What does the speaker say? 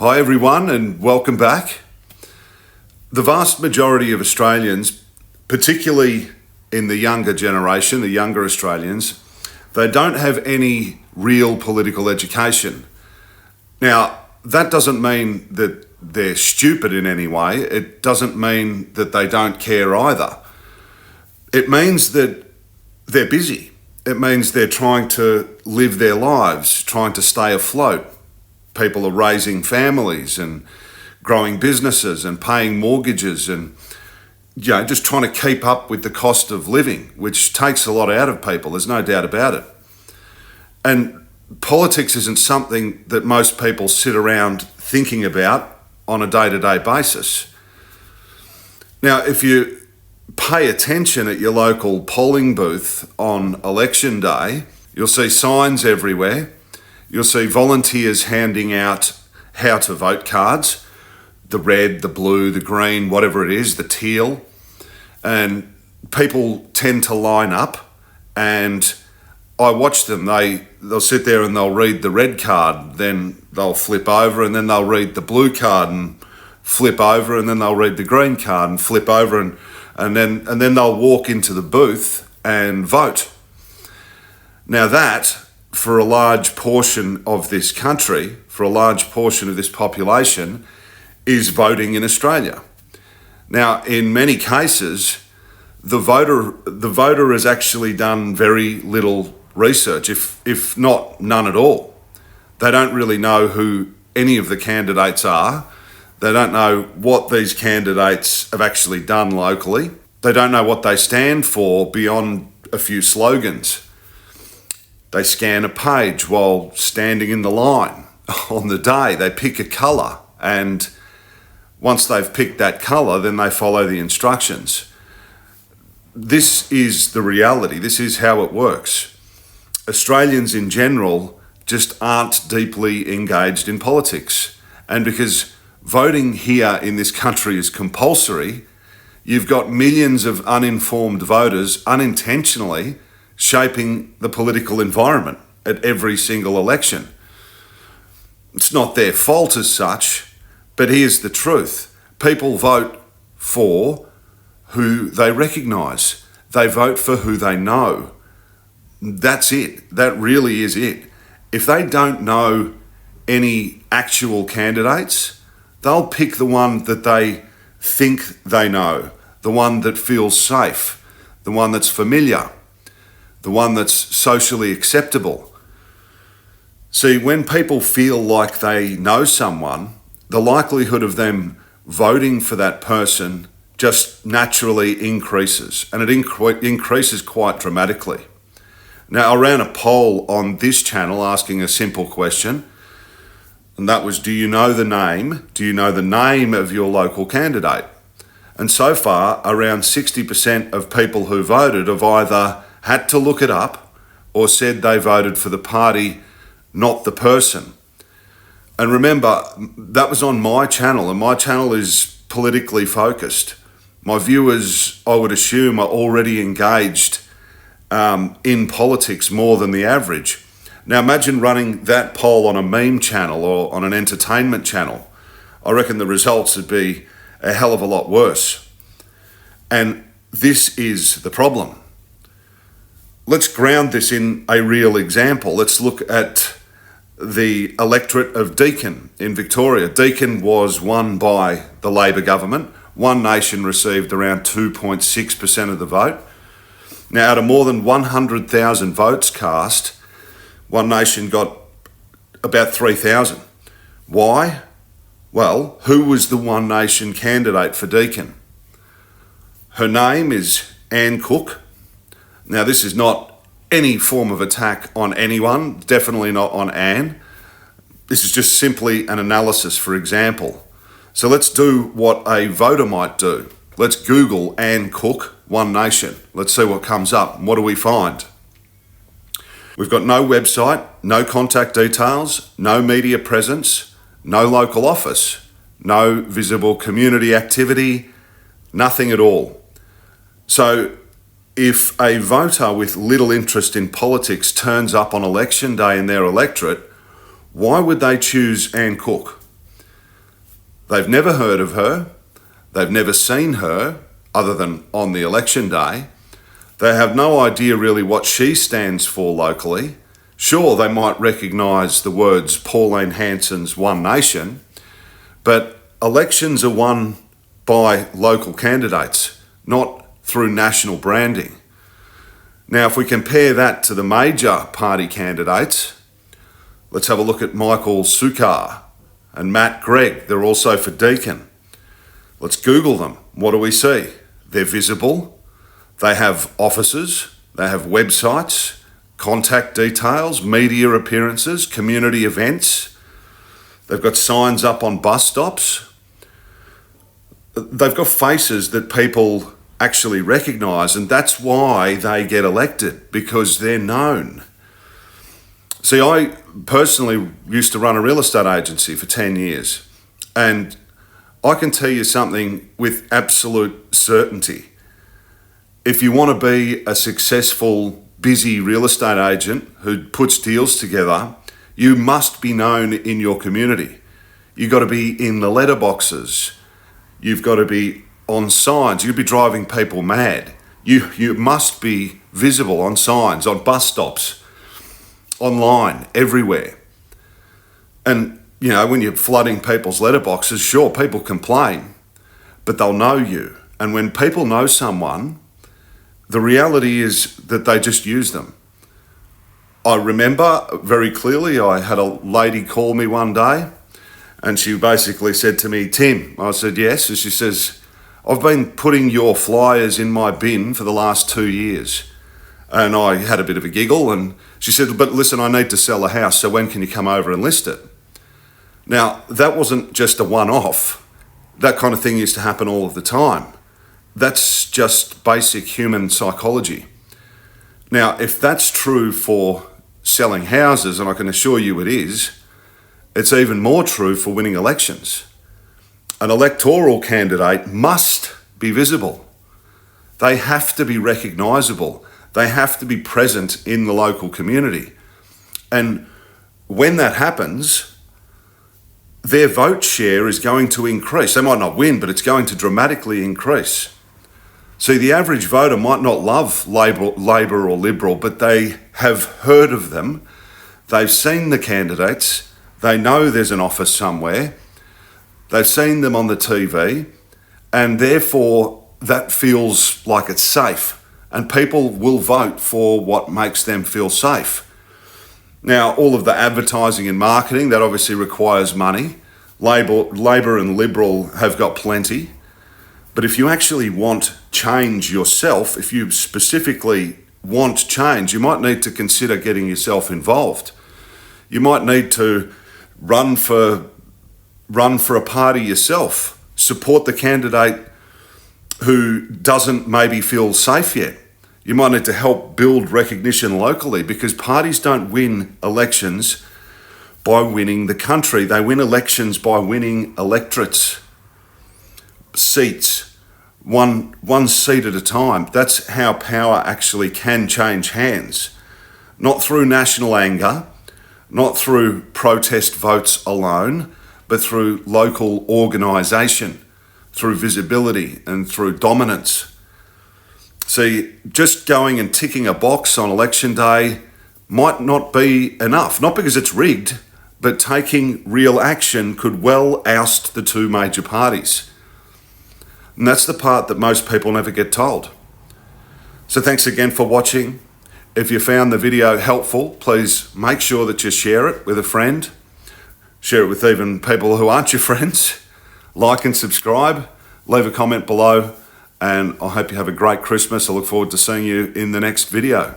Hi everyone and welcome back. The vast majority of Australians, particularly in the younger generation, the younger Australians, they don't have any real political education. Now, that doesn't mean that they're stupid in any way. It doesn't mean that they don't care either. It means that they're busy. It means they're trying to live their lives, trying to stay afloat. People are raising families and growing businesses and paying mortgages and just trying to keep up with the cost of living, which takes a lot out of people, there's no doubt about it. And politics isn't something that most people sit around thinking about on a day-to-day basis. Now, if you pay attention at your local polling booth on election day, you'll see signs everywhere. You'll see volunteers handing out how to vote cards, the red, the blue, the green, whatever it is, the teal. And people tend to line up, and I watch them. They'll sit there and they'll read the red card, then they'll flip over, and then they'll read the blue card and flip over, and then they'll read the green card and flip over, and then they'll walk into the booth and vote. Now that, for a large portion of this country, for a large portion of this population, is voting in Australia. Now, in many cases, the voter has actually done very little research, if not none at all. They don't really know who any of the candidates are. They don't know what these candidates have actually done locally. They don't know what they stand for beyond a few slogans. They scan a page while standing in the line on the day. They pick a colour, and once they've picked that colour, then they follow the instructions. This is the reality. This is how it works. Australians in general just aren't deeply engaged in politics. And because voting here in this country is compulsory, you've got millions of uninformed voters unintentionally shaping the political environment at every single election. It's not their fault as such, but here's the truth. People vote for who they recognise. They vote for who they know. That's it. That really is it. If they don't know any actual candidates, they'll pick the one that they think they know, the one that feels safe, the one that's familiar, the one that's socially acceptable. See, when people feel like they know someone, the likelihood of them voting for that person just naturally increases, and it increases quite dramatically. Now, I ran a poll on this channel asking a simple question, and that was, do you know the name of your local candidate? And so far, around 60% of people who voted have either had to look it up or said they voted for the party, not the person. And remember, that was on my channel, and my channel is politically focused. My viewers, I would assume, are already engaged in politics more than the average. Now imagine running that poll on a meme channel or on an entertainment channel. I reckon the results would be a hell of a lot worse. And this is the problem. Let's ground this in a real example. Let's look at the electorate of Deakin in Victoria. Deakin was won by the Labor government. One Nation received around 2.6% of the vote. Now, out of more than 100,000 votes cast, One Nation got about 3,000. Why? Well, who was the One Nation candidate for Deakin? Her name is Anne Cook. Now, this is not any form of attack on anyone, definitely not on Anne. This is just simply an analysis, for example. So let's do what a voter might do. Let's Google Anne Cook, One Nation. Let's see what comes up. What do we find? We've got no website, no contact details, no media presence, no local office, no visible community activity, nothing at all. So if a voter with little interest in politics turns up on election day in their electorate, why would they choose Anne Cook? They've never heard of her. They've never seen her other than on the election day. They have no idea really what she stands for locally. Sure, they might recognise the words Pauline Hanson's One Nation, but elections are won by local candidates, not through national branding. Now, if we compare that to the major party candidates, let's have a look at Michael Sukkar and Matt Gregg. They're also for Deakin. Let's Google them. What do we see? They're visible. They have offices. They have websites, contact details, media appearances, community events. They've got signs up on bus stops. They've got faces that people actually recognise, and that's why they get elected, because they're known. See, I personally used to run a real estate agency for 10 years, and I can tell you something with absolute certainty. If you want to be a successful, busy real estate agent who puts deals together, you must be known in your community. You've got to be in the letterboxes. You've got to be on signs. You'd be driving people mad. You must be visible on signs, on bus stops, online, everywhere. And, you know, when you're flooding people's letterboxes, sure, people complain, but they'll know you. And when people know someone, the reality is that they just use them. I remember very clearly, I had a lady call me one day, and she basically said to me, "Tim," I said, "Yes," and she says, "I've been putting your flyers in my bin for the last 2 years." And I had a bit of a giggle, and she said, "But listen, I need to sell a house, so when can you come over and list it?" Now, that wasn't just a one-off. That kind of thing used to happen all of the time. That's just basic human psychology. Now, if that's true for selling houses, and I can assure you it is, it's even more true for winning elections. An electoral candidate must be visible. They have to be recognisable. They have to be present in the local community. And when that happens, their vote share is going to increase. They might not win, but it's going to dramatically increase. See, the average voter might not love Labor or Liberal, but they have heard of them. They've seen the candidates. They know there's an office somewhere. They've seen them on the TV, and therefore that feels like it's safe. And people will vote for what makes them feel safe. Now, all of the advertising and marketing, that obviously requires money. Labor and Liberal have got plenty. But if you actually want change yourself, if you specifically want change, you might need to consider getting yourself involved. You might need to run for a party yourself, support the candidate who doesn't maybe feel safe yet. You might need to help build recognition locally, because parties don't win elections by winning the country. They win elections by winning electorates, seats, one seat at a time. That's how power actually can change hands. Not through national anger, not through protest votes alone, but through local organisation, through visibility and through dominance. See, just going and ticking a box on election day might not be enough, not because it's rigged, but taking real action could well oust the two major parties. And that's the part that most people never get told. So thanks again for watching. If you found the video helpful, please make sure that you share it with a friend. Share it with even people who aren't your friends. Like and subscribe. Leave a comment below. And I hope you have a great Christmas. I look forward to seeing you in the next video.